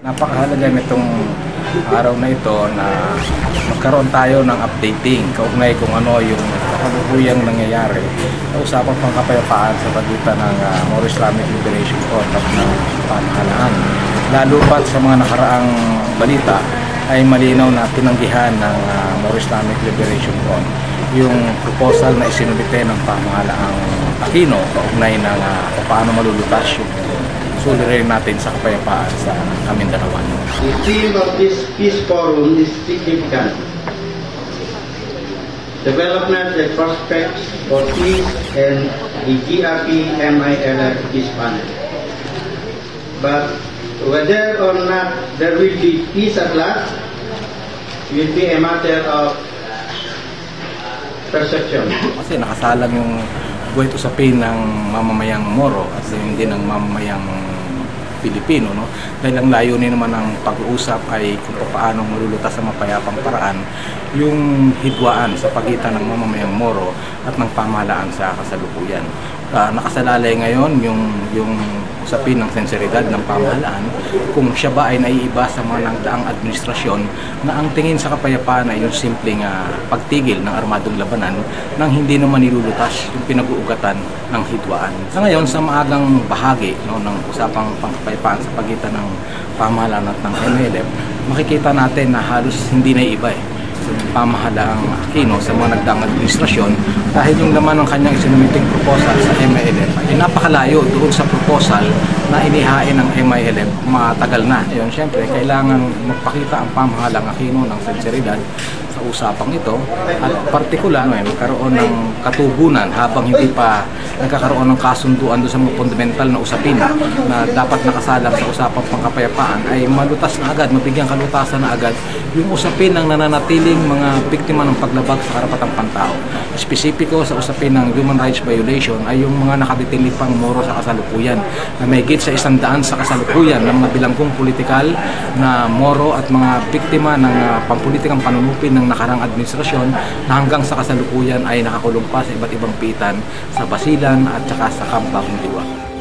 Napakahalaga nitong araw na ito na magkaroon tayo ng updating kaugnay kung ano yung kasalukuyang nangyayari sa usapang pangkapayapaan sa pagitan ng Moro Islamic Liberation Front at ng pamahalaan. Lalo pat sa mga nakaraang balita ay malinaw na tinanggihan ng Moro Islamic Liberation Front yung proposal na isinulite ng pamahalaang Aquino kaugnay ng paano malulutas yung sulirain natin sa kapayapaan sa Mindanao. The theme of this peace forum is significant. Development and prospects for peace and the GRP-MILF peace panel. But whether or not there will be peace at last will be a matter of perception. Kasi nakasalang yung buwet usapin ng mamamayang Moro at hindi ng mamamayang Pilipino, no? Dahil ang layunin naman ng pag-uusap ay kung paano malulutas sa mapayapang paraan yung hidwaan sa pagitan ng mamamayang Moro at ng pamahalaan sa kasalukuyan. Nakasalalay ngayon yung usapin ng senseridad ng pamahalaan kung siya ba ay naiiba sa mga nagdaang administrasyon na ang tingin sa kapayapaan ay yung simpleng pagtigil ng armadong labanan nang hindi naman nilulutas yung pinag-uugatan ng hidwaan. Sa ngayon, sa maagang bahagi ng usapang pangkapayapaan sa pagitan ng pamahalaan at ng MILF, makikita natin na halos hindi naiiba pamahalaang Aquino sa mga nagdaang administrasyon dahil yung laman ng kanyang isinumiting proposal sa MILF ay napakalayo doon sa proposal na inihain ng MILF matagal na. Yun, syempre, kailangan magpakita ang pamahalaang Aquino ng sinseridad sa usapang ito at partikular magkaroon ng katugunan habang hindi pa nagkakaroon ng kasunduan doon sa mga fundamental na usapin na dapat nakasalang sa usapang pangkapayapaan ay malutas na agad, mabigyan kalutasan na agad yung usapin ng nananatiling mga biktima ng paglabag sa karapatang pantao. Espesipiko sa usapin ng human rights violation ay yung mga nakadetili pang Moro sa kasalukuyan na may higit sa 100 sa kasalukuyan ng mga bilanggong politikal na Moro at mga biktima ng pampulitikang panunupin ng nakarang administrasyon na hanggang sa kasalukuyan ay nakakulong pa sa iba't ibang pitan sa Basilan at saka sa Camp Bagong Diwa.